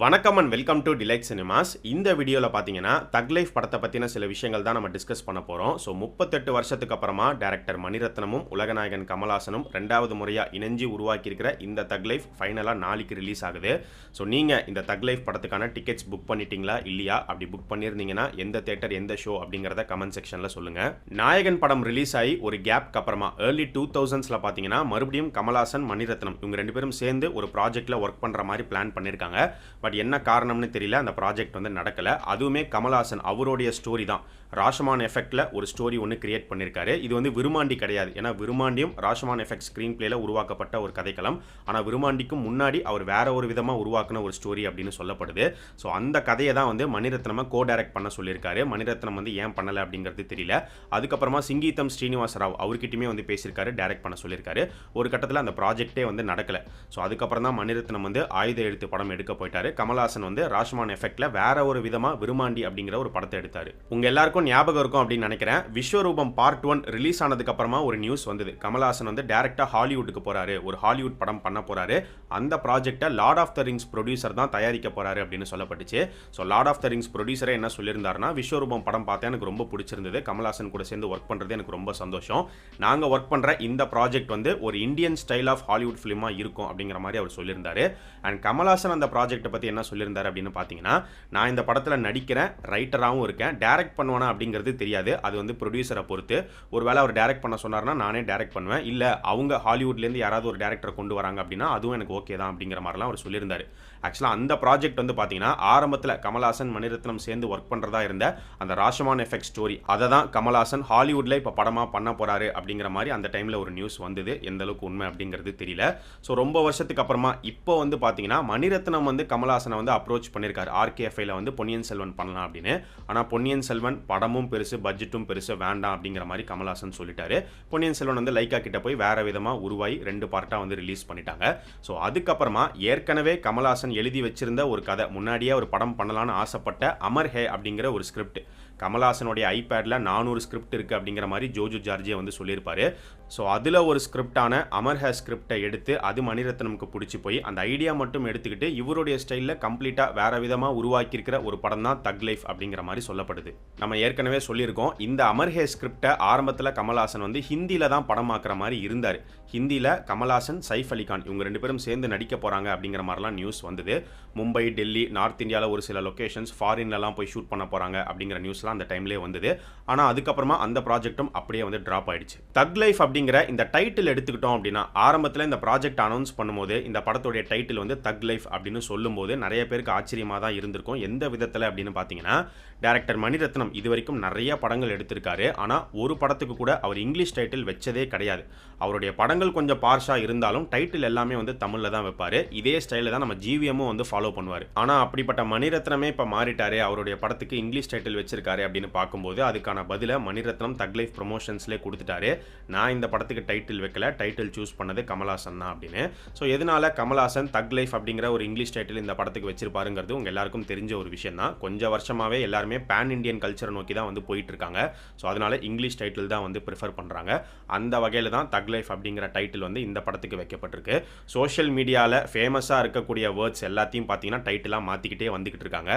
வணக்கம் and welcome to delight cinemas. இந்த வீடியோவில் பார்த்தீங்கன்னா தக் லைஃப் படத்தை பற்றின சில விஷயங்கள் தான் நம்ம டிஸ்கஸ் பண்ண போகிறோம். ஸோ 38 வருஷத்துக்கு அப்புறமா டைரக்டர் மணிரத்னமும் உலகநாயகன் கமல்ஹாசனும் ரெண்டாவது முறையாக இணைஞ்சு உருவாக்கியிருக்கிற இந்த தக் லைஃப் ஃபைனலாக நாளைக்கு ரிலீஸ் ஆகுது. ஸோ நீங்கள் இந்த தக் லைஃப் படத்துக்கான டிக்கெட்ஸ் புக் பண்ணிட்டீங்களா இல்லையா? அப்படி புக் பண்ணியிருந்தீங்கன்னா எந்த தேட்டர் எந்த ஷோ அப்படிங்கிறத கமெண்ட் செக்ஷனில் சொல்லுங்கள். நாயகன் படம் ரிலீஸ் ஆகி ஒரு கேப்க்கு அப்புறமா ஏர்லி 2000s பார்த்தீங்கன்னா மறுபடியும் கமல்ஹாசன் மணிரத்னம் இவங்க ரெண்டு பேரும் சேர்ந்து ஒரு ப்ராஜெக்டில் ஒர்க் பண்ணுற மாதிரி பிளான் பண்ணியிருக்காங்க. பட் என்ன காரணம்னு தெரியல, அந்த ப்ராஜெக்ட் வந்து நடக்கல. அதுவுமே கமல்ஹாசன் அவருடைய ஸ்டோரி தான். ராஷமான் எஃபெக்ட்ல ஒரு ஸ்டோரி ஒன்று கிரியேட் பண்ணியிருக்காரு. இது வந்து விருமாண்டி கிடையாது. ஏன்னா விருமாண்டியும் ராஷமான் எஃபெக்ட் ஸ்க்ரீன் பிளேல உருவாக்கப்பட்ட ஒரு கதைக்களம். ஆனால் விருமாண்டிக்கும் முன்னாடி அவர் வேற ஒரு விதமாக உருவாக்கின ஒரு ஸ்டோரி அப்படின்னு சொல்லப்படுது. ஸோ அந்த கதையை தான் வந்து மணிரத்னமை கோ டைரக்ட் பண்ண சொல்லியிருக்காரு. மணிரத்னம் வந்து ஏன் பண்ணலை அப்படிங்கிறது தெரியல. அதுக்கப்புறமா சிங்கீதம் ஸ்ரீனிவாச ராவ் அவர்கிட்டயுமே வந்து பேசியிருக்காரு, டைரக்ட் பண்ண சொல்லியிருக்காரு. ஒரு கட்டத்தில் அந்த ப்ராஜெக்டே வந்து நடக்கல. ஸோ அதுக்கப்புறம் தான் மணிரத்னம் வந்து ஆயுத எழுத்து படம் எடுக்க போயிட்டாரு. கமல்ஹாசன் வந்து ராஷமான் எஃபெக்ட்ல வேற ஒரு விதமா விருமாண்டி அப்படிங்கிற ஒரு படத்தை எடுத்தாரு. உங்க எல்லாருக்கும் ஞாபகம் இருக்கும் அப்படின்னு நினைக்கிறேன். விஸ்வரூபம் பார்ட் 1 ரிலீஸ் ஆனதுக்கு அப்புறமா ஒரு நியூஸ் வந்தது. கமல்ஹாசன் வந்து டைரக்டா ஹாலிவுட்டுக்கு போறாரு, ஒரு ஹாலிவுட் படம் பண்ண போறாரு. அந்த ப்ராஜெக்டை Lord of the Rings producer தான் தயாரிக்க போறாரு அப்படின்னு சொல்லப்பட்டுச்சு. So Lord of the Rings ப்ரொடியூசரே என்ன சொல்லியிருந்தாருன்னா, விஸ்வரூபம் படம் பார்த்தா எனக்கு ரொம்ப பிடிச்சிருந்தது, கமல்ஹாசன் கூட சேர்ந்து ஒர்க் பண்றது எனக்கு ரொம்ப சந்தோஷம். நாங்க ஒர்க் பண்ற இந்த ப்ராஜெக்ட் வந்து ஒரு இந்தியன் ஸ்டைல் ஆஃப் ஹாலிவுட் ஃபிலிமா இருக்கும் அப்படிங்கிற மாதிரி அவர் சொல்லியிருந்தாரு. அண்ட் கமல்ஹாசன் அந்த ப்ராஜெக்ட்டை பத்தி என்ன சொல்லியிருந்தாரு அப்படின்னு பார்த்தீங்கன்னா, நான் இந்த படத்தில் நடிக்கிறேன், ரைட்டராகவும் இருக்கேன், டைரக்ட் பண்ணுவேனா அப்படிங்கிறது தெரியாது, அது வந்து ப்ரொடியூசரை பொறுத்து. ஒருவேளை அவர் டைரக்ட் பண்ண சொன்னார்னா நானே டைரக்ட் பண்ணுவேன், இல்லை அவங்க ஹாலிவுட்லேருந்து யாராவது ஒரு டைரக்டரை கொண்டு வராங்க அப்படின்னா அதுவும் எனக்கு ஓகே தான் அப்படிங்கிற மாதிரிலாம் அவர் சொல்லியிருந்தார். ஆக்சுவலாக அந்த ப்ராஜெக்ட் வந்து பார்த்தீங்கன்னா ஆரம்பத்தில் கமல்ஹாசன் மணிரத்னம் சேர்ந்து ஒர்க் பண்ணுறதா இருந்த அந்த ராஷமான் எஃபெக்ட் ஸ்டோரி, அதை தான் கமல்ஹாசன் ஹாலிவுட்டில் இப்போ படமாக பண்ண போகிறாரு அப்படிங்கிற மாதிரி அந்த டைமில் ஒரு நியூஸ் வந்தது. எந்த அளவுக்கு உண்மை அப்படிங்கிறது தெரியல. ஸோ ரொம்ப வருஷத்துக்கு அப்புறமா இப்போ வந்து பார்த்தீங்கன்னா மணிரத்னம் வந்து கமல்ஹாசனை வந்து அப்ரோச் பண்ணியிருக்காரு. RKFIல வந்து பொன்னியின் செல்வன் பண்ணலாம் அப்படின்னு. ஆனால் பொன்னியின் செல்வன் படமும் பெருசு, பட்ஜெட்டும் பெருசு, வேண்டாம் அப்படிங்கிற மாதிரி கமல்ஹாசன் சொல்லிட்டாரு. பொன்னியின் செல்வன் வந்து லைக்கா கிட்ட போய் வேற விதமாக உருவாகி 2 பார்ட்டாக வந்து ரிலீஸ் பண்ணிட்டாங்க. ஸோ அதுக்கப்புறமா ஏற்கனவே கமல்ஹாசன் எழுதி வச்சிருந்த ஒரு கதை, முன்னாடியே ஒரு படம் பண்ணலான்னு ஆசைப்பட்ட அமர் ஹே அப்படிங்கிற ஒரு ஸ்கிரிப்ட், கமல்ஹாசனுடைய ஐபேடில் 400 ஸ்கிரிப்ட் இருக்குது அப்படிங்கிற மாதிரி ஜோஜு ஜார்ஜியை வந்து சொல்லியிருப்பாரு. ஸோ அதில் ஒரு ஸ்கிரிப்டான அமர் ஹே ஸ்கிரிப்டை எடுத்து அது மணிரத்னமுக்கு பிடிச்சி போய் அந்த ஐடியா மட்டும் எடுத்துக்கிட்டு இவருடைய ஸ்டைலில் கம்ப்ளீட்டாக வேற விதமாக உருவாக்கியிருக்கிற ஒரு படம் தான் தக் லைஃப் அப்படிங்கிற மாதிரி சொல்லப்படுது. நம்ம ஏற்கனவே சொல்லியிருக்கோம், இந்த அமர் ஹே ஸ்கிரிப்டை ஆரம்பத்தில் கமல்ஹாசன் வந்து ஹிந்தியில் தான் படமாக்குற மாதிரி இருந்தார். ஹிந்தியில் கமல்ஹாசன், சைஃப் அலி கான் இவங்க 2 பேரும் சேர்ந்து நடிக்க போகிறாங்க அப்படிங்கிற மாதிரிலாம் நியூஸ் வந்தது. மும்பை, டெல்லி, நார்த் இந்தியாவில் ஒரு சில லொக்கேஷன்ஸ், ஃபாரின்லலாம் போய் ஷூட் பண்ண போகிறாங்க அப்படிங்கிற நியூஸ்லாம் அந்த டைம்லேயே வந்தது. ஆனால் அதுக்கப்புறமா அந்த ப்ராஜெக்டும் அப்படியே வந்து ட்ராப் ஆயிடுச்சு. தக் லைஃப் அப்படிங்கிற இந்த டைட்டில் எடுத்துக்கிட்டோம் அப்படின்னா, ஆரம்பத்தில் இந்த ப்ராஜெக்ட் அனௌன்ஸ் பண்ணும்போது இந்த படத்துடைய டைட்டில் வந்து தக் லைஃப் அப்படின்னு சொல்லும்போது நிறைய பேருக்கு ஆச்சரியமாக தான் இருந்திருக்கும். எந்த விதத்தில் அப்படின்னு பார்த்தீங்கன்னா, டைரக்டர் மணிரத்னம் இது வரைக்கும் நிறைய படங்கள் எடுத்திருக்காரு. ஆனால் ஒரு படத்துக்கு கூட அவர் இங்கிலீஷ் டைட்டில் வச்சதே கிடையாது. அவருடைய படங்கள் கொஞ்சம் பார்ஷாக இருந்தாலும் டைட்டில் எல்லாமே வந்து தமிழில் தான் வைப்பார். இதே ஸ்டைலில் தான் நம்ம ஜிவிஎம்மும் வந்து ஃபாலோ பண்ணுவார். ஆனால் அப்படிப்பட்ட மணிரத்னமே இப்போ மாறிட்டாரு, அவருடைய படத்துக்கு இங்கிலீஷ் டைட்டில் வச்சிருக்காரு அப்படின்னு பார்க்கும்போது அதுக்கான பதிலை மணிரத்னம் தக் லைஃப் ப்ரொமோஷன்ஸ்லேயே கொடுத்துட்டாரு. நான் இந்த படத்துக்கு டைட்டில் வைக்கல, டைட்டில் சூஸ் பண்ணது கமல்ஹாசன் தான் அப்படின்னு. ஸோ எதனால கமல்ஹாசன் தக் லைஃப் அப்படிங்கிற ஒரு இங்கிலீஷ் டைட்டில் இந்த படத்துக்கு வச்சிருப்பாருங்கிறது உங்கள் எல்லாருக்கும் தெரிஞ்ச ஒரு விஷயம் தான். கொஞ்சம் வருஷமாகவே எல்லாருமே பேன் இண்டியன் கல்ச்சரை நோக்கி தான் வந்து போயிட்டு இருக்காங்க. ஸோ அதனால இங்கிலீஷ் டைட்டில் தான் வந்து ப்ரிஃபர் பண்ணுறாங்க. அந்த வகையில் தான் தக் லைஃப் அப்படிங்கிற டைட்டில் வந்து இந்த படத்துக்கு வைக்கப்பட்டிருக்கு. சோஷியல் மீடியாவில் ஃபேமஸாக இருக்கக்கூடிய வேர்ட்ஸ் எல்லாத்தையும் பார்த்தீங்கன்னா டைட்டிலாக மாற்றிக்கிட்டே வந்துக்கிட்டு இருக்காங்க.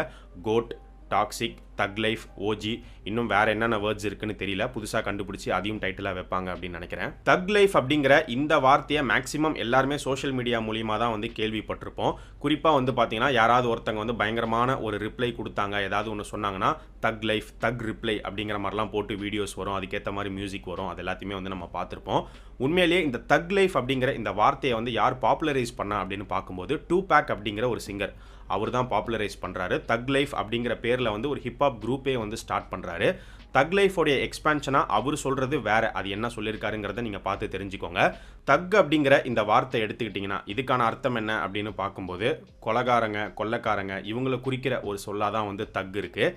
கோட், டாக்ஸிக், தக் லைஃப், ஓஜி, இன்னும் வேற என்னென்ன வேர்ட்ஸ் இருக்குன்னு தெரியல, புதுசாக கண்டுபிடிச்சி அதையும் டைட்டிலாக வைப்பாங்க அப்படின்னு நினைக்கிறேன். தக் லைஃப் அப்படிங்கிற இந்த வார்த்தையை மேக்ஸிமம் எல்லாருமே சோஷியல் மீடியா மூலியமாக தான் வந்து கேள்விப்பட்டிருப்போம். குறிப்பாக வந்து பார்த்தீங்கன்னா யாராவது ஒருத்தங்க வந்து பயங்கரமான ஒரு ரிப்ளை கொடுத்தாங்க, ஏதாவது ஒன்று சொன்னாங்கன்னா தக் லைஃப், தக் ரிப்ளை அப்படிங்கிற மாதிரிலாம் போட்டு வீடியோஸ் வரும், அதுக்கேற்ற மாதிரி மியூசிக் வரும், அது எல்லாத்தையுமே வந்து நம்ம பார்த்துருப்போம். உண்மையிலேயே இந்த தக் லைஃப் அப்படிங்கிற இந்த வார்த்தையை வந்து யார் பாப்புலரைஸ் பண்ணா அப்படின்னு பார்க்கும்போது டூபேக் அப்படிங்கிற ஒரு சிங்கர், அவர் தான் பாப்புலரைஸ் பண்ணுறாரு. தக் லைஃப் அப்படிங்கிற பேரில் வந்து ஒரு ஹிப்ஹாப் குரூப்பே வந்து ஸ்டார்ட் பண்ணுறாரு. தக் லைஃபோடைய எக்ஸ்பேன்ஷனாக அவர் சொல்கிறது வேற, அது என்ன சொல்லியிருக்காருங்கிறத நீங்கள் பார்த்து தெரிஞ்சுக்கோங்க. தக் அப்படிங்கிற இந்த வார்த்தை எடுத்துக்கிட்டிங்கன்னா இதுக்கான அர்த்தம் என்ன அப்படின்னு பார்க்கும்போது கொலைகாரங்க, கொள்ளைக்காரங்க இவங்களை குறிக்கிற ஒரு சொல்லாதான் வந்து தக் இருக்குது.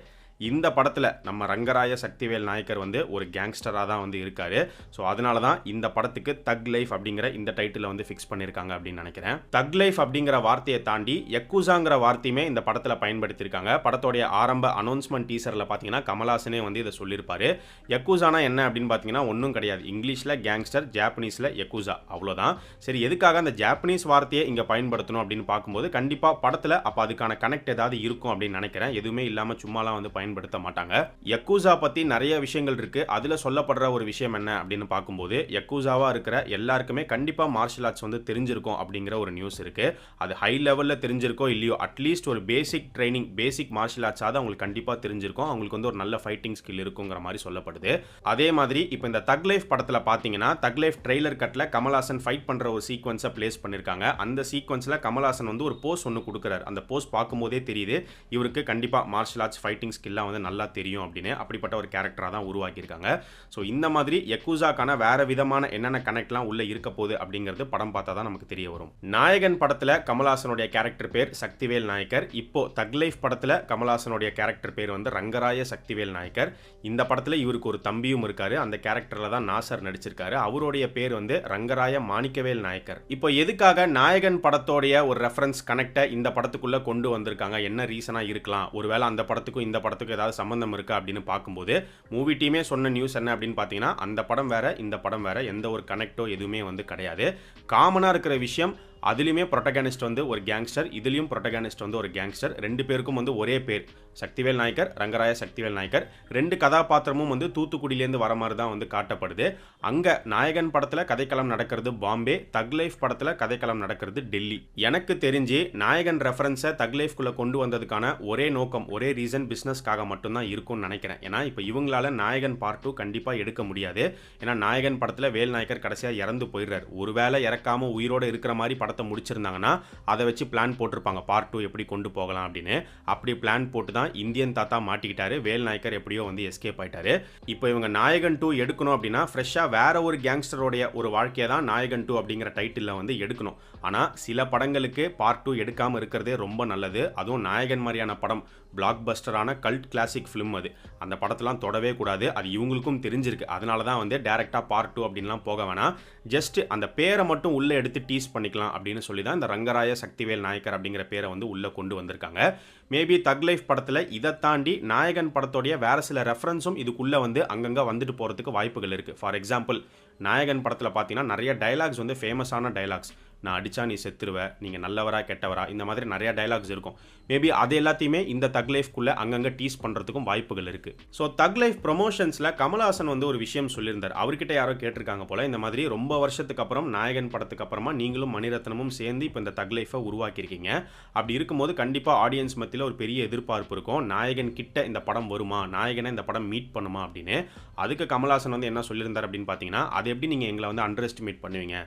இந்த படத்தில் நம்ம ரங்கராய சக்திவேல் நாயக்கர் வந்து ஒரு கேங்ஸ்டராக தான் வந்து இருக்காரு. ஸோ அதனால தான் இந்த படத்துக்கு தக் லைஃப் அப்படிங்கிற இந்த டைட்டிலை வந்து ஃபிக்ஸ் பண்ணியிருக்காங்க அப்படின்னு நினைக்கிறேன். தக் லைஃப் அப்படிங்கிற வார்த்தையை தாண்டி யக்குசாங்கிற வார்த்தையுமே இந்த படத்தில் பயன்படுத்தியிருக்காங்க. படத்தோடைய ஆரம்ப அனௌன்ஸ்மெண்ட் டீசரில் பார்த்தீங்கன்னா கமல்ஹாசனே வந்து இதை சொல்லியிருப்பாரு. யக்குசானா என்ன அப்படின்னு பார்த்தீங்கன்னா ஒன்றும் கிடையாது. இங்கிலீஷில் கேங்ஸ்டர், ஜாப்பனீஸில் யக்குசா, அவ்வளோதான். சரி, எதுக்காக அந்த ஜாப்பனீஸ் வார்த்தையை இங்கே பயன்படுத்தணும் அப்படின்னு பார்க்கும்போது கண்டிப்பாக படத்தில் அப்போ அதுக்கான கனெக்ட் ஏதாவது இருக்கும் அப்படின்னு நினைக்கிறேன். எதுவுமே இல்லாமல் சும்மாலாம் வந்து பயன்படுத்த மாட்டாங்க. யக்குசா பற்றி நிறைய விஷயங்கள் இருக்குது. அதில் சொல்லப்படுற ஒரு விஷயம் என்ன அப்படின்னு பார்க்கும்போது யக்குசாவாக இருக்கிற எல்லாருக்குமே கண்டிப்பாக மார்ஷல் ஆர்ட்ஸ் வந்து தெரிஞ்சிருக்கும் அப்படிங்கிற ஒரு நியூஸ் இருக்குது. அது ஹை லெவலில் தெரிஞ்சிருக்கோ இல்லையோ, அட்லீஸ்ட் ஒரு பேசிக் ட்ரைனிங், பேசிக் மார்ஷல் ஆர்ட்ஸாவது அவங்களுக்கு கண்டிப்பாக தெரிஞ்சிருக்கும். அவங்களுக்கு வந்து ஒரு நல்ல ஃபைட்டிங் ஸ்கில் இருக்குங்கிற மாதிரி சொல்லப்படுது. அதே மாதிரி இப்போ இந்த தக் லைஃப் படத்தில் பார்த்தீங்கன்னா தக் லைஃப் ட்ரெய்லர் கட்டில் கமல்ஹாசன் ஃபைட் பண்ணுற ஒரு சீக்வன்ஸை பிளேஸ் பண்ணியிருக்காங்க. அந்த சீக்வன்ஸில் கமல்ஹாசன் வந்து ஒரு போஸ் ஒன்று கொடுக்குறாரு. அந்த போஸ் பார்க்கும்போதே தெரியுது இவருக்கு கண்டிப்பாக மார்ஷல் ஆர்ட்ஸ் ஃபைட்டிங் ஸ்கில்லாம் வந்து நல்லா தெரியும் அப்படின்னு. அப்படிப்பட்ட ஒரு கேரக்டராக தான் உருவாக்கியிருக்காங்க. ஸோ இந்த மாதிரி யக்குசாக்கான வேற விதமான என்னென்ன கனெக்ட்லாம் உள்ள இருக்க போகுது அப்படிங்கிறது படம் பார்த்தா தான் நமக்கு தெரிய வரும். நாயகன் படத்தில் கமல்ஹாசனுடைய கேரக்டர் பேர் சக்திவேல் நாயக்கர். இப்போ தக் லைஃப் படத்தில் கமல்ஹாசனுடைய கேரக்டர் பேர் வந்து ரங்கராய சக்திவேல் நாயக்கர். இந்த படத்தில் இவருக்கு ஒரு தம்பியும் இருக்காரு. அந்த கேரக்டரில் தான் நாசர் நடிச்சிருக்காரு. அவருடைய பேர் வந்து ரங்கராய மாணிக்கவேல் நாயக்கர். இப்போ எதுக்காக நாயகன் படத்தோடைய ஒரு ரெஃபரன்ஸ் கனெக்டை இந்த படத்துக்குள்ள கொண்டு வந்திருக்காங்க, என்ன ரீசனாக இருக்கலாம், ஒருவேளை அந்த படத்துக்கும் இந்த படத்துக்கும் ஏதாவது சம்பந்தம் இருக்கா அப்படின்னு பார்க்கும்போது மூவி டீமே சொன்ன நியூஸ் என்ன அப்படின்னு பார்த்தீங்கன்னா அந்த படம் வேற இந்த படம் வேற, எந்த ஒரு கனெக்டோ எதுவுமே வந்து கிடையாது. காமனாக இருக்கிற விஷயம் அதுலேயுமே ப்ரொட்டகானிஸ்ட் வந்து ஒரு கேங்ஸ்டர், இதுலேயும் ப்ரொட்டகானிஸ்ட் வந்து ஒரு கேங்ஸ்டர். ரெண்டு பேருக்கும் வந்து ஒரே பேர் சக்திவேல் நாயக்கர், ரங்கராய சக்திவேல் நாயக்கர். ரெண்டு கதாபாத்திரமும் வந்து தூத்துக்குடியிலேருந்து வர மாதிரி தான் வந்து காட்டப்படுது. அங்கே நாயகன் படத்தில் கதைக்களம் நடக்கிறது பாம்பே, தக் லைஃப் படத்தில் கதைக்களம் நடக்கிறது டெல்லி. எனக்கு தெரிஞ்சு நாயகன் ரெஃபரன்ஸை தக் லைஃப்குள்ளே கொண்டு வந்ததுக்கான ஒரே நோக்கம், ஒரே ரீசன் பிஸ்னஸ்க்காக மட்டும்தான் இருக்கும்னு நினைக்கிறேன். ஏன்னா இப்போ இவங்களால நாயகன் பார்ட் 2 கண்டிப்பாக எடுக்க முடியாது. ஏன்னா நாயகன் படத்தில் வேல் நாயக்கர் கடைசியாக இறந்து போயிடுறாரு. ஒருவேளை இறக்காமல் உயிரோடு இருக்கிற மாதிரி படத்தை முடிச்சிருந்தாங்கன்னா அதை வச்சு பிளான் போட்டிருப்பாங்க பார்ட் 2 எப்படி கொண்டு போகலாம் அப்படின்னு. அப்படி பிளான் போட்டு தான் இந்தியன் தாத்தா மாட்டிக்கிட்டாரு. வேல் நாயக்கர் எப்படியோ வந்து எஸ்கேப் ஆயிட்டாரு. இப்போ இவங்க நாயகன் 2 எடுக்கணும் அப்படின்னா ஃப்ரெஷ்ஷாக வேற ஒரு கேங்ஸ்டரோடைய ஒரு வாழ்க்கையை தான் நாயகன் 2 அப்படிங்கிற டைட்டிலில் வந்து எடுக்கணும். ஆனால் சில படங்களுக்கு பார்ட் 2 எடுக்காமல் இருக்கிறதே ரொம்ப நல்லது. அதுவும் நாயகன் மாதிரியான படம் பிளாக் பஸ்டரான கல்ட் கிளாசிக் ஃபிலிம், அது அந்த படத்தெல்லாம் தொடவே கூடாது. அது இவங்களுக்கும் தெரிஞ்சிருக்கு. அதனால தான் வந்து டேரெக்டாக பார்ட் 2 அப்படின்லாம் போக வேணாம், ஜஸ்ட் அந்த பேரை மட்டும் உள்ளே எடுத்து டீஸ் பண்ணிக்கலாம் அப்படின்னு சொல்லி தான் இந்த ரங்கராய சக்திவேல் நாயக்கர் அப்படிங்கிற பேரை வந்து உள்ளே கொண்டு வந்திருக்காங்க. மேபி தக் லைஃப் படத்தில் இதை தாண்டி நாயகன் படத்தோடைய வேறு சில ரெஃபரன்ஸும் இதுக்குள்ளே வந்து அங்கங்கே வந்துட்டு போகிறதுக்கு வாய்ப்புகள் இருக்குது. ஃபார் எக்ஸாம்பிள் நாயகன் படத்தில் பார்த்தீங்கன்னா நிறைய டைலாக்ஸ் வந்து ஃபேமஸான டைலாக்ஸ். நான் அடித்தா நீ செத்துருவ, நீங்கள் நல்லவரா கெட்டவரா, இந்த மாதிரி நிறைய டைலாக்ஸ் இருக்கும். மேபி அது எல்லாத்தையுமே இந்த தக் லைஃப்குள்ளே அங்கங்கே டீஸ் பண்ணுறதுக்கும் வாய்ப்புகள் இருக்குது. ஸோ தக் லைஃப் ப்ரொமோஷன்ஸில் கமல்ஹாசன் வந்து ஒரு விஷயம் சொல்லியிருந்தார். அவர்கிட்ட யாரோ கேட்டிருக்காங்க போல், இந்த மாதிரி ரொம்ப வருஷத்துக்கு அப்புறம் நாயகன் படத்துக்கு அப்புறமா நீங்களும் மணிரத்னமும் சேர்ந்து இப்போ இந்த தக் லைஃபை உருவாக்கியிருக்கீங்க. அப்படி இருக்கும்போது கண்டிப்பாக ஆடியன்ஸ் மத்தியில் ஒரு பெரிய எதிர்பார்ப்பு இருக்கும். நாயகன் கிட்ட இந்த படம் வருமா, நாயகனை இந்த படம் மீட் பண்ணுமா அப்படின்னு. அதுக்கு கமல்ஹாசன் வந்து என்ன சொல்லியிருந்தார் அப்படின்னு பார்த்தீங்கன்னா, அது எப்படி நீங்கள் எங்களை வந்து அண்டர் எஸ்டிமேட் பண்ணுவீங்க,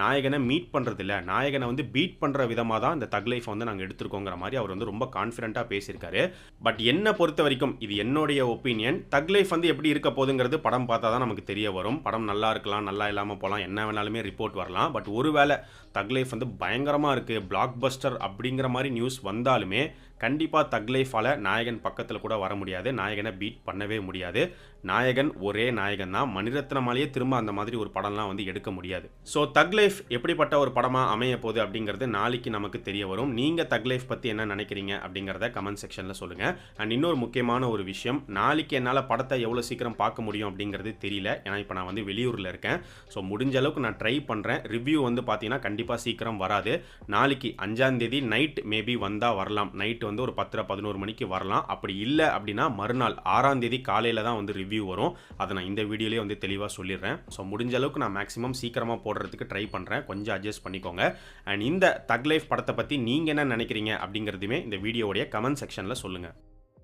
நாயகனை மீட் பண்ணுறது இல்லை, நாயகனை வந்து பீட் பண்ணுற விதமாக தான் இந்த தக் லைஃப் வந்து நாங்கள் எடுத்திருக்கோங்கிற மாதிரி அவர் வந்து ரொம்ப கான்ஃபிடென்ட்டாக பேசியிருக்காரு. பட் என்னை பொறுத்த வரைக்கும் இது என்னுடைய ஒப்பீனியன், தக் லைஃப் வந்து எப்படி இருக்க போகுதுங்கிறது படம் பார்த்தா தான் நமக்கு தெரிய வரும். படம் நல்லா இருக்கலாம், நல்லா இல்லாமல் போகலாம், என்ன வேணாலுமே ரிப்போர்ட் வரலாம். பட் ஒருவேளை தக் லைஃப் வந்து பயங்கரமாக இருக்குது, பிளாக் பஸ்டர் அப்படிங்கிற மாதிரி நியூஸ் வந்தாலுமே கண்டிப்பாக தக் லைஃபால் நாயகன் பக்கத்தில் கூட வர முடியாது, நாயகனை பீட் பண்ணவே முடியாது. நாயகன் ஒரே நாயகன் தான். மணிரத்னமாலேயே திரும்ப அந்த மாதிரி ஒரு படம்லாம் வந்து எடுக்க முடியாது. ஸோ தக் லைஃப் எப்படிப்பட்ட ஒரு படமாக அமைய போகுது அப்படிங்கிறது நாளைக்கு நமக்கு தெரிய வரும். நீங்கள் தக் லைஃப் பற்றி என்ன நினைக்கிறீங்க அப்படிங்கிறத கமெண்ட் செக்ஷனில் சொல்லுங்கள். அண்ட் இன்னொரு முக்கியமான ஒரு விஷயம், நாளைக்கு என்னால் படத்தை எவ்வளோ சீக்கிரம் பார்க்க முடியும் அப்படிங்கிறது தெரியல. ஏன்னா இப்போ நான் வந்து வெளியூரில் இருக்கேன். ஸோ முடிஞ்ச அளவுக்கு நான் ட்ரை பண்ணுறேன். ரிவ்யூ வந்து பார்த்தீங்கன்னா கண்டிப்பாக சீக்கிரம் வராது. நாளைக்கு 5ஆம் தேதி நைட் மேபி வந்தால் வரலாம். நைட் வந்து ஒரு 10-11 மணிக்கு வரலாம். அப்படி இல்லை அப்படின்னா மறுநாள் 6ஆம் தேதி காலையில் தான் வந்து ரிவ்யூ வரும். அதை நான் இந்த வீடியோலேயே வந்து தெளிவாக சொல்லிடுறேன். ஸோ முடிஞ்ச அளவுக்கு நான் மேக்ஸிமம் சீக்கிரமாக போடுறதுக்கு ட்ரை பண்ணுறேன். கொஞ்சம் அட்ஜஸ்ட் பண்ணிக்கோங்க. அண்ட் இந்த தக் லைஃப் படத்தை பற்றி நீங்கள் என்ன நினைக்கிறீங்க அப்படிங்கிறதுமே இந்த வீடியோடைய கமெண்ட் செக்ஷனில் சொல்லுங்கள்.